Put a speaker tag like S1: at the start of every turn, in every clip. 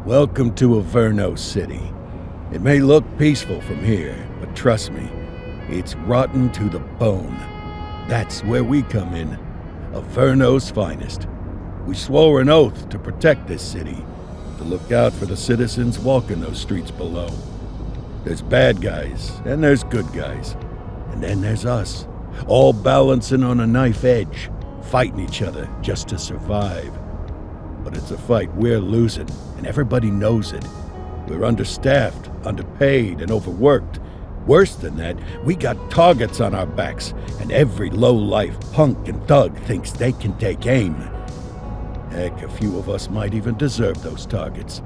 S1: Welcome to Averno City. It may look peaceful from here, but trust me, it's rotten to the bone. That's where we come in. Averno's finest. We swore an oath to protect this city, to look out for the citizens walking those streets below. There's bad guys, and there's good guys. And then there's us, all balancing on a knife edge, fighting each other just to survive. But it's a fight we're losing, and everybody knows it. We're understaffed, underpaid, and overworked. Worse than that, we got targets on our backs, and every low-life punk and thug thinks they can take aim. Heck, a few of us might even deserve those targets.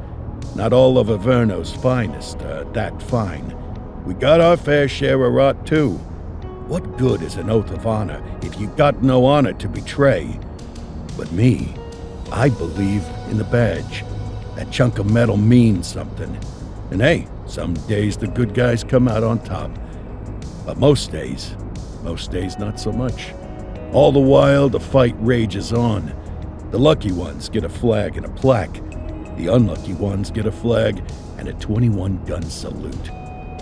S1: Not all of Averno's finest are that fine. We got our fair share of rot, too. What good is an oath of honor if you got no honor to betray? But me, I believe in the badge. That chunk of metal means something. And hey, some days the good guys come out on top. But most days not so much. All the while, the fight rages on. The lucky ones get a flag and a plaque. The unlucky ones get a flag and a 21-gun salute.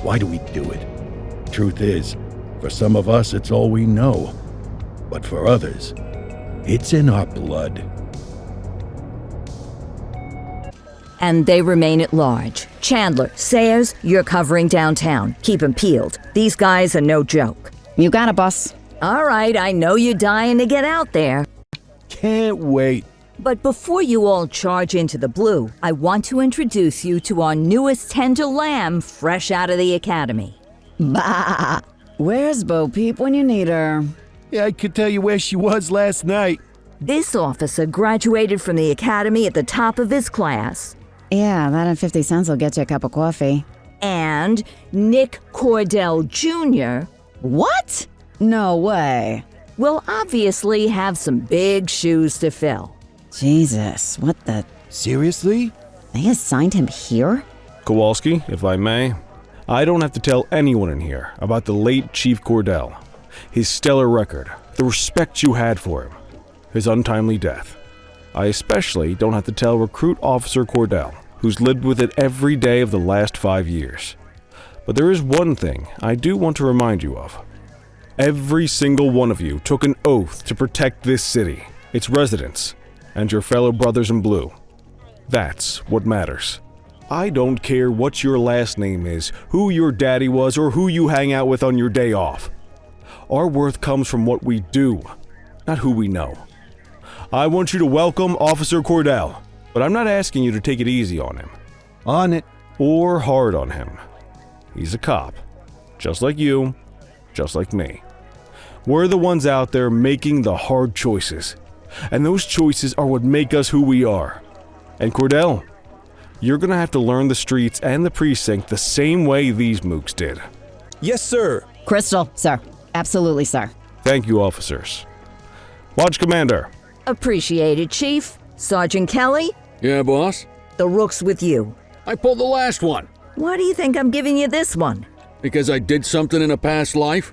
S1: Why do we do it? Truth is, for some of us, it's all we know. But for others, it's in our blood.
S2: And they remain at large. Chandler, Sayers, you're covering downtown. Keep 'em peeled. These guys are no joke.
S3: You got it, boss.
S2: All right, I know you're dying to get out there.
S1: Can't wait.
S2: But before you all charge into the blue, I want to introduce you to our newest tender lamb fresh out of the academy.
S3: Bah! Where's Bo Peep when you need her?
S1: Yeah, I could tell you where she was last night.
S2: This officer graduated from the academy at the top of his class.
S3: Yeah, that and 50 cents will get you a cup of coffee.
S2: And Nick Cordell Jr.
S3: What? No way.
S2: will obviously have some big shoes to fill.
S3: Jesus, what the...
S1: Seriously?
S3: They assigned him here?
S4: Kowalski, if I may, I don't have to tell anyone in here about the late Chief Cordell, his stellar record, the respect you had for him, his untimely death. I especially don't have to tell Recruit Officer Cordell, who's lived with it every day of the last 5 years. But there is one thing I do want to remind you of. Every single one of you took an oath to protect this city, its residents, and your fellow brothers in blue. That's what matters. I don't care what your last name is, who your daddy was, or who you hang out with on your day off. Our worth comes from what we do, not who we know. I want you to welcome Officer Cordell, but I'm not asking you to take it easy on him.
S1: On it.
S4: Or hard on him. He's a cop, just like you, just like me. We're the ones out there making the hard choices, and those choices are what make us who we are. And Cordell, you're gonna have to learn the streets and the precinct the same way these mooks did.
S5: Yes, sir.
S3: Crystal, sir. Absolutely, sir.
S4: Thank you, officers. Watch Commander.
S2: Appreciated, Chief. Sergeant Kelly,
S6: Yeah, boss?
S2: the rook's with you.
S6: I pulled the last one.
S2: Why do you think I'm giving you this one?
S6: Because I did something in a past life?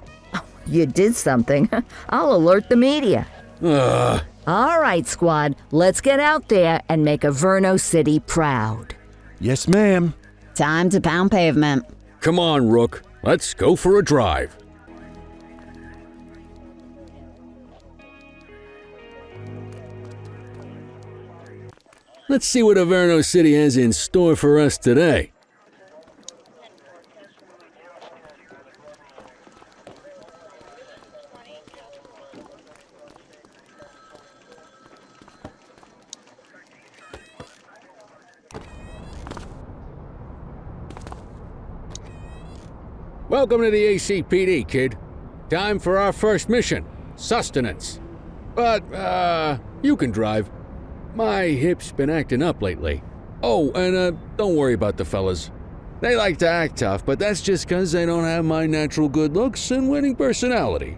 S2: You did something. I'll alert the media.
S6: Ugh.
S2: All right, squad, let's get out there and make Averno City proud.
S1: Yes, ma'am.
S3: Time to pound pavement.
S6: Come on, Rook. Let's go for a drive. Let's see what Averno City has in store for us today. Welcome to the ACPD, kid. Time for our first mission, sustenance. But, you can drive. My hip's been acting up lately. Oh, and, don't worry about the fellas. They like to act tough, but that's just 'cause they don't have my natural good looks and winning personality.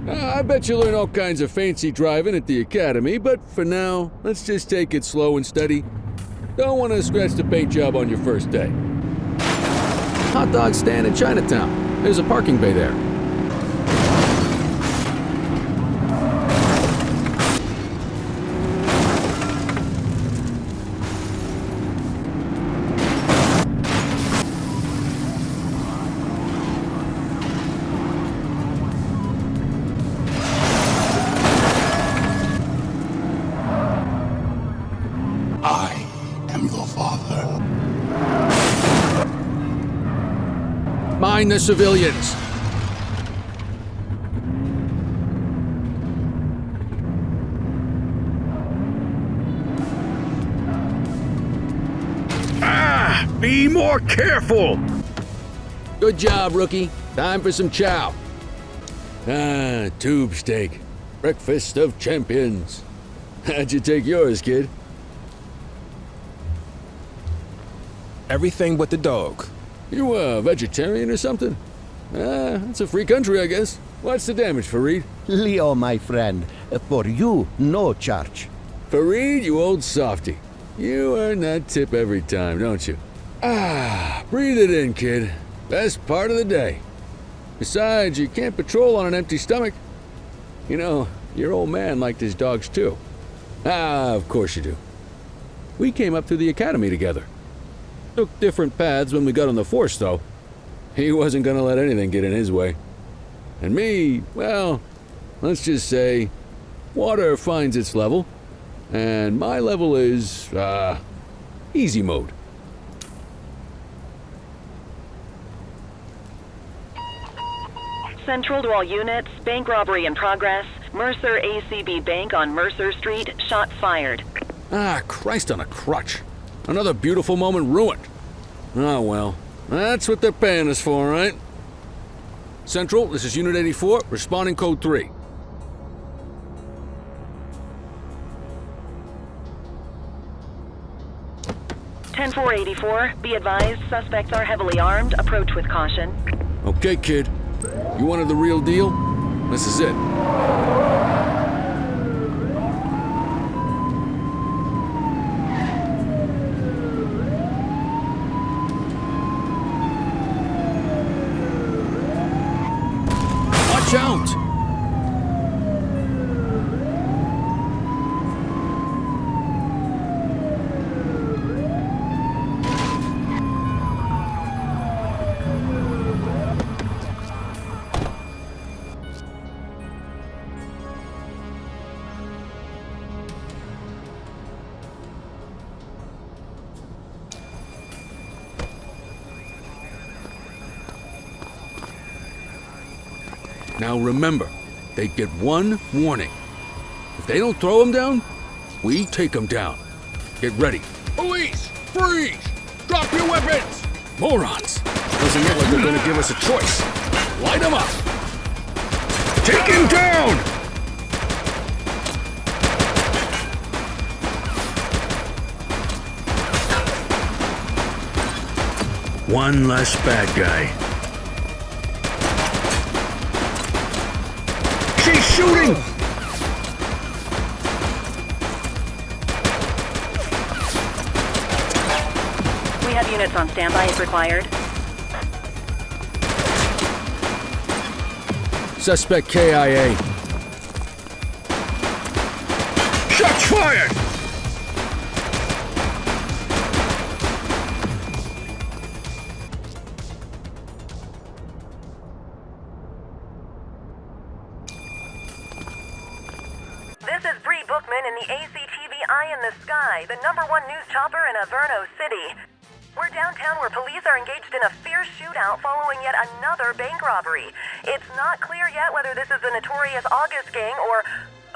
S6: I bet you learn all kinds of fancy driving at the academy, but for now, let's just take it slow and steady. Don't want to scratch the paint job on your first day. hot dog stand in Chinatown. There's a parking bay there.
S5: I am your father.
S6: Mind the civilians.
S1: Be more careful!
S6: Good job, rookie. Time for some chow. Tube steak. Breakfast of champions. How'd you take yours, kid?
S7: Everything but the dog.
S6: You a vegetarian or something? It's a free country, I guess. What's the damage, Fareed?
S8: Leo, my friend, for you, no charge.
S6: Fareed, you old softy. You earn that tip every time, don't you? Breathe it in, kid. Best part of the day. Besides, you can't patrol on an empty stomach. You know, your old man liked his dogs too. Of course you do. We came up through the academy together. Took different paths when we got on the force, though. He wasn't gonna let anything get in his way. And me, well, let's just say, water finds its level, and my level is, easy mode.
S9: Central to all units, bank robbery in progress. Mercer ACB Bank on Mercer Street, shots fired.
S6: Christ on a crutch. Another beautiful moment ruined. Oh well, that's what they're paying us for, right? Central, this is Unit 84, responding code 3.
S9: Be advised, suspects are heavily armed. Approach with caution.
S6: Okay, kid. You wanted the real deal? This is it. Watch out! Now remember, they get one warning. If they don't throw them down, we take them down. Get ready. Police! Freeze! Drop your weapons! Morons! Doesn't look like they're gonna give us a choice. Light them up! Take him down! One less bad guy. She's shooting!
S9: We have units on standby if required.
S6: Suspect KIA. Shots fired!
S9: This is Bree Bookman in the ACTV Eye in the Sky, the #1 news chopper in Averno City. We're downtown where police are engaged in a fierce shootout following yet another bank robbery. It's not clear yet whether this is the notorious August gang or...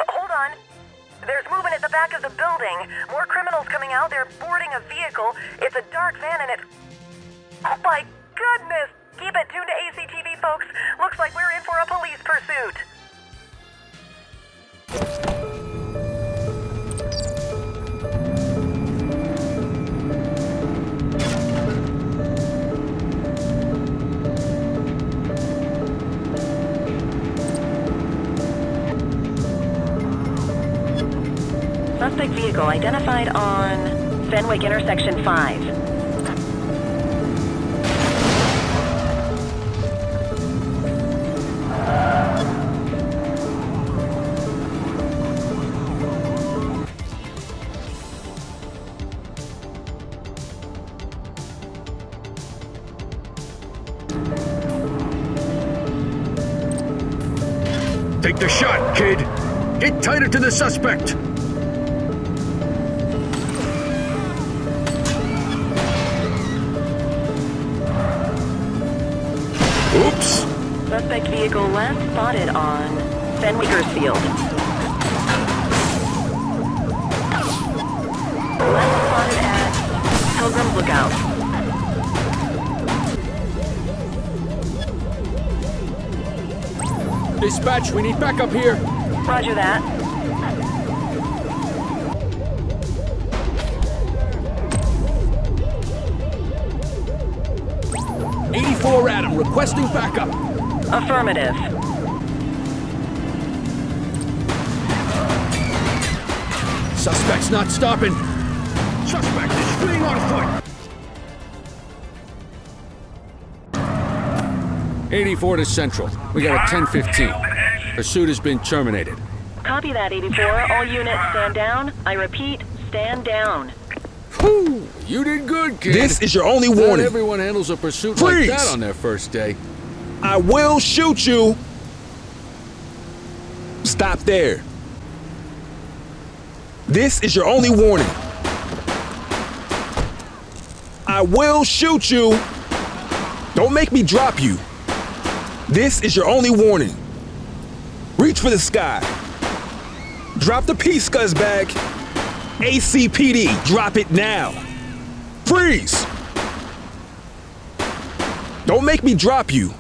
S9: hold on. There's movement at the back of the building. More criminals coming out. They're boarding a vehicle. It's a dark van and it's... oh my goodness! Keep it tuned to ACTV, folks. Looks like we're in for a police pursuit. Suspect vehicle identified on Fenwick intersection 5.
S6: Take the shot, kid. Get tighter to the suspect. Oops.
S9: Suspect vehicle last spotted on Fenwickersfield. Last spotted at Pilgrim's Lookout.
S6: Dispatch, we need backup here.
S9: Roger that.
S6: '84 Adam, requesting backup.
S9: Affirmative.
S6: Suspect's not stopping. Suspect is fleeing on foot. 84 to Central. We got a 10:15. Pursuit has been terminated.
S9: Copy that, 84. All units stand down. I repeat, stand down.
S6: Whew, you did good, kid.
S7: This is your only
S6: Not
S7: warning.
S6: everyone handles a pursuit
S7: Freeze!
S6: like that on their first day.
S7: I will shoot you. Stop there. This is your only warning. I will shoot you. Don't make me drop you. This is your only warning. Reach for the sky. Drop the P, scuzzbag. ACPD, drop it now. Freeze! Don't make me drop you.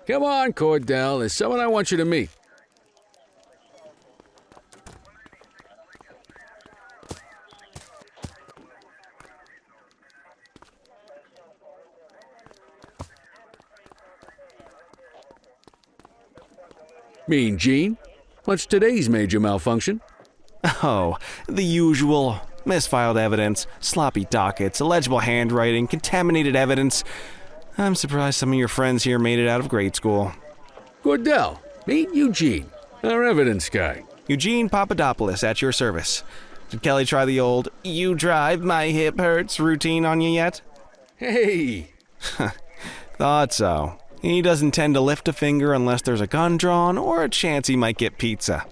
S6: Come on, Cordell. There's someone I want you to meet. Mean Gene? What's today's major malfunction?
S4: Oh, the usual. Misfiled evidence, sloppy dockets, illegible handwriting, contaminated evidence. I'm surprised some of your friends here made it out of grade school.
S6: Cordell, meet Eugene, our evidence guy.
S4: Eugene Papadopoulos at your service. Did Kelly try the old, "you drive, my hip hurts" routine on you yet?
S6: Hey!
S4: Thought so. He doesn't tend to lift a finger unless there's a gun drawn or a chance he might get pizza.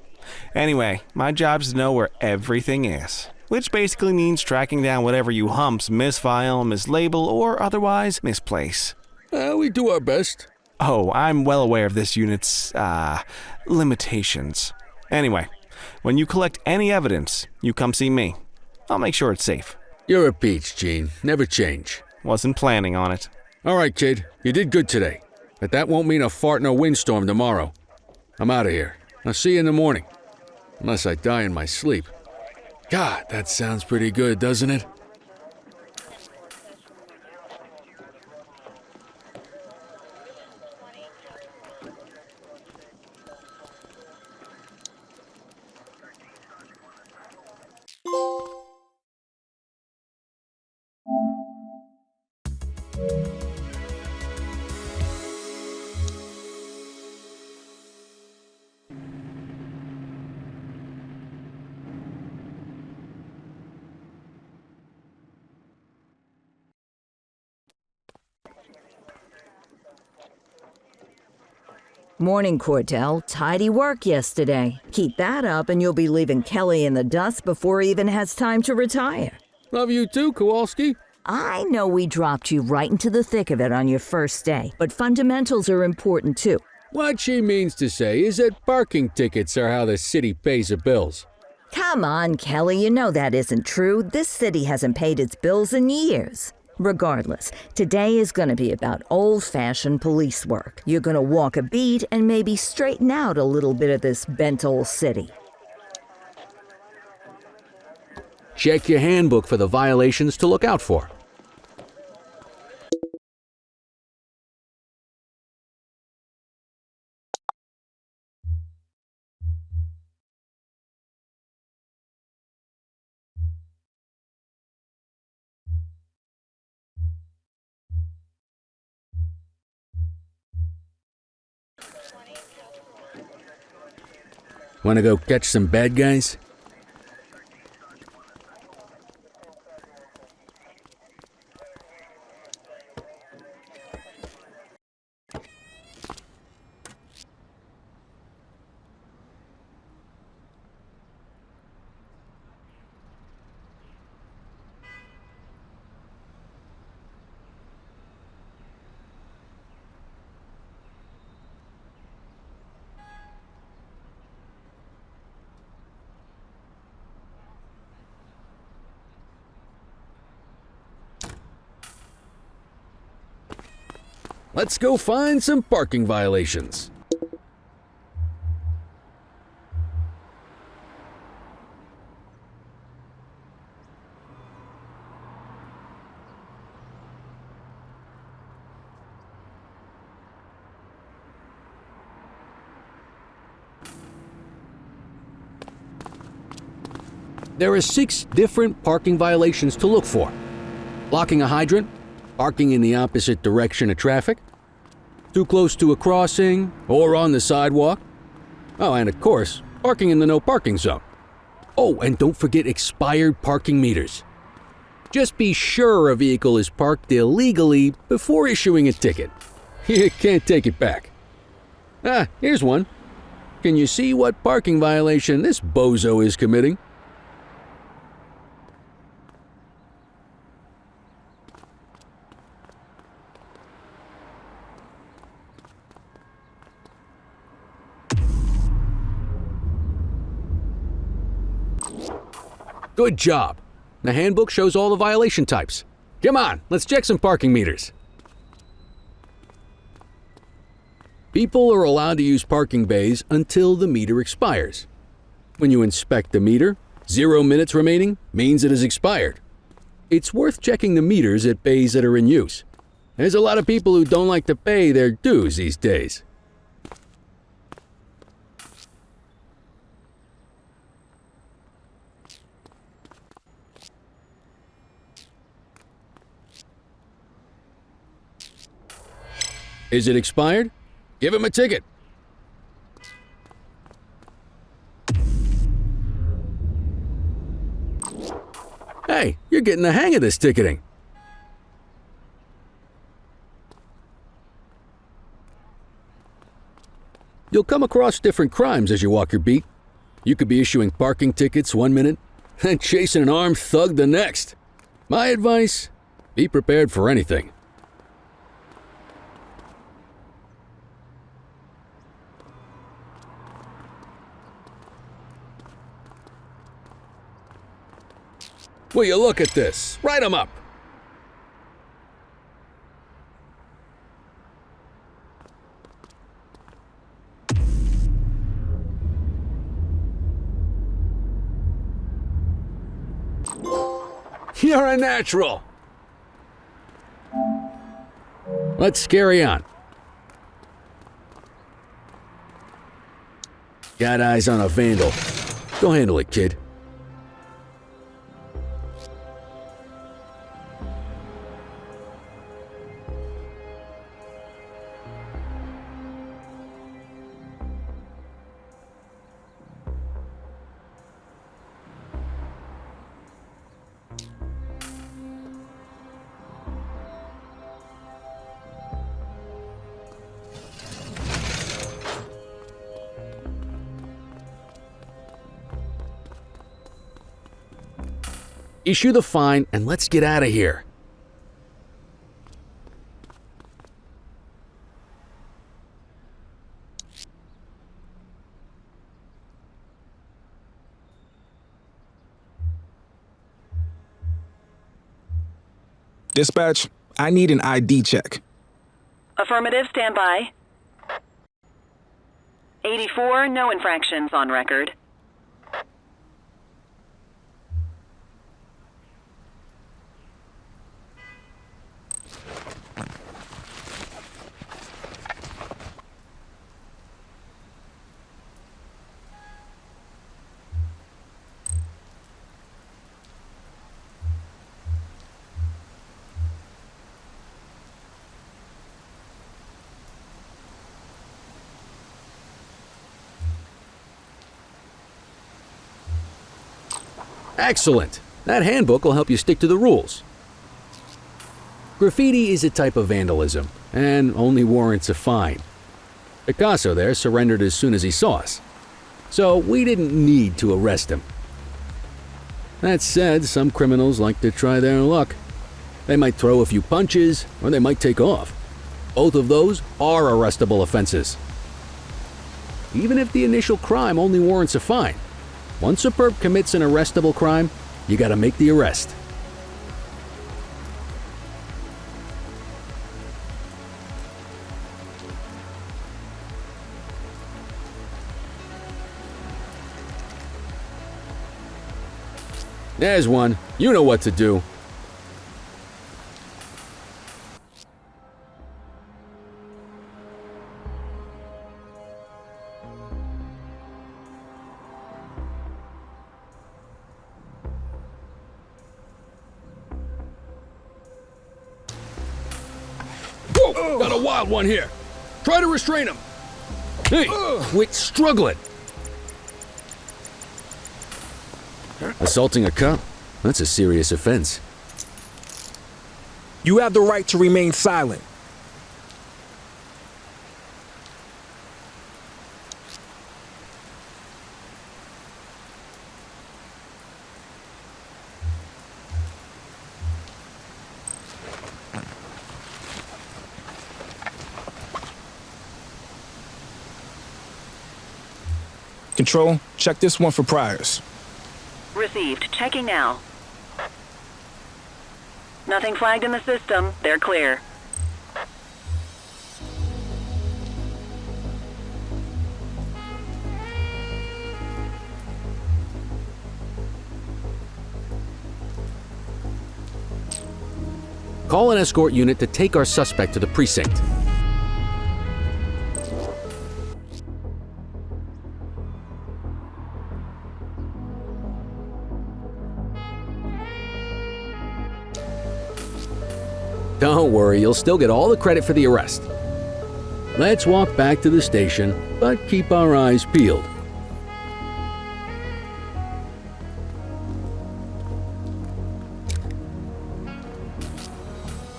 S4: Anyway, my job's to know where everything is, which basically means tracking down whatever you humps misfile, mislabel, or otherwise misplace.
S6: We do our best.
S4: Oh, I'm well aware of this unit's, limitations. Anyway, when you collect any evidence, you come see me. I'll make sure it's safe.
S6: You're a peach, Gene. Never change.
S4: Wasn't planning on it.
S6: All right, kid. You did good today. But that won't mean a fart in a windstorm tomorrow. I'm out of here. I'll see you in the morning. Unless I die in my sleep. God, that sounds pretty good, doesn't it?
S2: Morning, Cordell. Tidy work yesterday. Keep that up and you'll be leaving Kelly in the dust before he even has time to retire.
S6: Love you too, Kowalski.
S2: I know we dropped you right into the thick of it on your first day, but fundamentals are important too.
S6: What she means to say is that parking tickets are how the city pays the bills.
S2: Come on, Kelly, you know that isn't true. This city hasn't paid its bills in years. Regardless, today is going to be about old-fashioned police work. You're going to walk a beat and maybe straighten out a little bit of this bent old city.
S6: Check your handbook for the violations to look out for. Want to go catch some bad guys? Let's go find some parking violations. There are 6 different parking violations to look for. Blocking a hydrant, parking in the opposite direction of traffic, too close to a crossing or on the sidewalk. Oh, and of course, parking in the no parking zone. Oh, and don't forget expired parking meters. Just be sure a vehicle is parked illegally before issuing a ticket. You can't take it back. Ah, here's one. Can you see what parking violation this bozo is committing? Good job. The handbook shows all the violation types. Come on, let's check some parking meters. People are allowed to use parking bays until the meter expires. When you inspect the meter, 0 minutes remaining means it has expired. It's worth checking the meters at bays that are in use. There's a lot of people who don't like to pay their dues these days. Is it expired? Give him a ticket. Hey, you're getting the hang of this ticketing. You'll come across different crimes as you walk your beat. You could be issuing parking tickets 1 minute and chasing an armed thug the next. My advice, be prepared for anything. Will you look at this? Write 'em up. You're a natural. Let's carry on. Got eyes on a vandal. Go handle it, kid. Issue the fine and let's get out of here.
S7: Dispatch, I need an ID check.
S10: Affirmative, stand by. 84, no infractions on record.
S6: Excellent! That handbook will help you stick to the rules. Graffiti is a type of vandalism, and only warrants a fine. Picasso there surrendered as soon as he saw us, so we didn't need to arrest him. That said, some criminals like to try their luck. They might throw a few punches, or they might take off. Both of those are arrestable offenses. Even if the initial crime only warrants a fine, once a perp commits an arrestable crime, you gotta make the arrest. There's one. You know what to do. Whoa! Got a wild one here. Try to restrain him. Hey, quit struggling. Assaulting a cop? That's a serious offense.
S7: You have the right to remain silent. Control, check this one for priors.
S10: Received. Checking now. Nothing flagged in the system. They're clear.
S6: Call an escort unit to take our suspect to the precinct. Don't worry, you'll still get all the credit for the arrest. Let's walk back to the station, but keep our eyes peeled.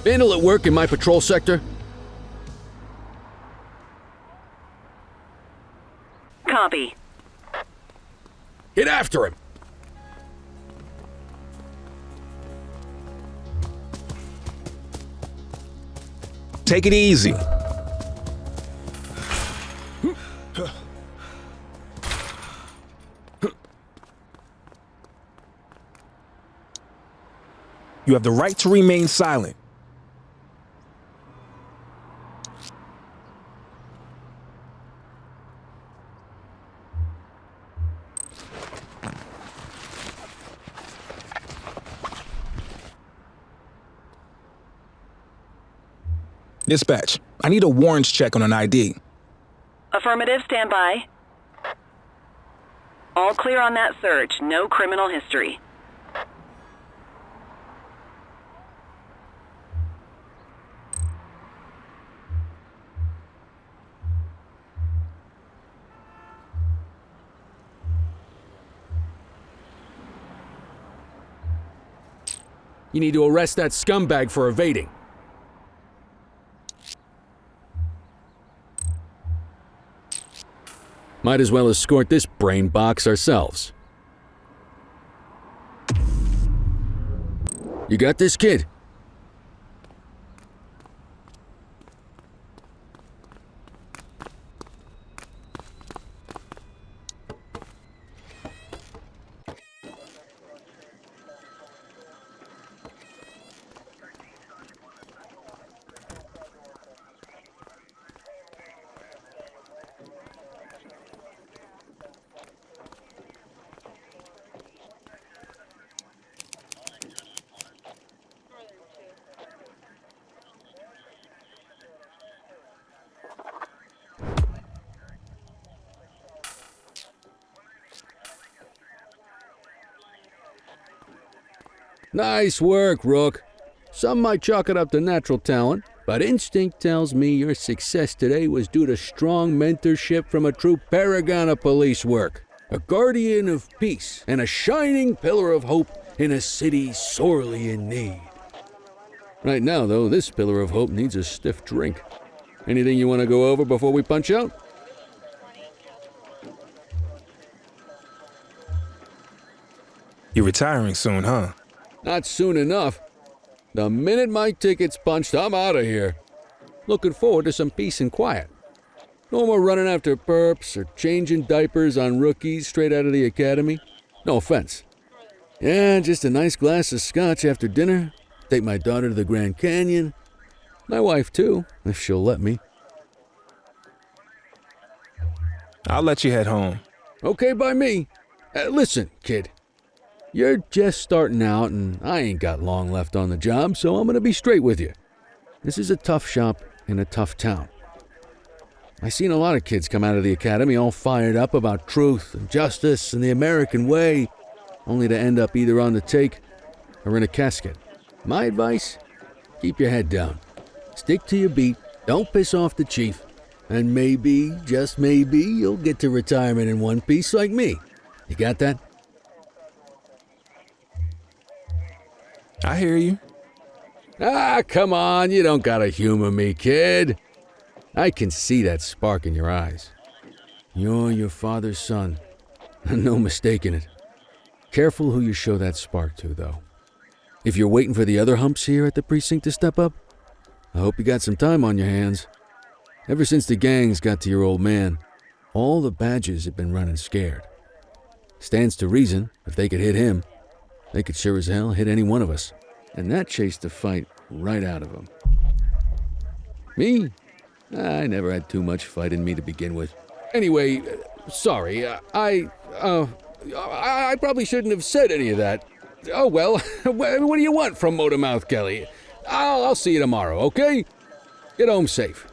S6: Vandal at work in my patrol sector?
S10: Copy.
S6: Get after him!
S7: Take it easy. You have the right to remain silent. Dispatch, I need a warrants check on an ID.
S10: Affirmative, stand by. All clear on that search. No criminal history.
S6: You need to arrest that scumbag for evading. Might as well escort this brain box ourselves. You got this, kid? Nice work, Rook. Some might chalk it up to natural talent, but instinct tells me your success today was due to strong mentorship from a true paragon of police work, a guardian of peace, and a shining pillar of hope in a city sorely in need. Right now, though, this pillar of hope needs a stiff drink. Anything you want to go over before we punch out?
S7: You're retiring soon, huh?
S6: Not soon enough. The minute my ticket's punched, I'm out of here. Looking forward to some peace and quiet. No more running after perps or changing diapers on rookies straight out of the academy. No offense. Yeah, just a nice glass of scotch after dinner. Take my daughter to the Grand Canyon. My wife, too, if she'll let me.
S7: I'll let you head home.
S6: Okay by me. Listen, kid. You're just starting out, and I ain't got long left on the job, so I'm gonna be straight with you. This is a tough shop in a tough town. I seen a lot of kids come out of the academy all fired up about truth and justice and the American way, only to end up either on the take or in a casket. My advice? Keep your head down. Stick to your beat, don't piss off the chief, and maybe, just maybe, you'll get to retirement in one piece like me. You got that?
S7: I hear you.
S6: Ah, come on, you don't gotta humor me, kid. I can see that spark in your eyes. You're your father's son. No mistaking it. Careful who you show that spark to, though. If you're waiting for the other humps here at the precinct to step up, I hope you got some time on your hands. Ever since the gangs got to your old man, all the badges have been running scared. Stands to reason, if they could hit him, they could sure as hell hit any one of us. And that chased the fight right out of him. Me? I never had too much fight in me to begin with. Anyway, sorry, I probably shouldn't have said any of that. Oh well, what do you want from Motormouth Kelly? I'll see you tomorrow, okay? Get home safe.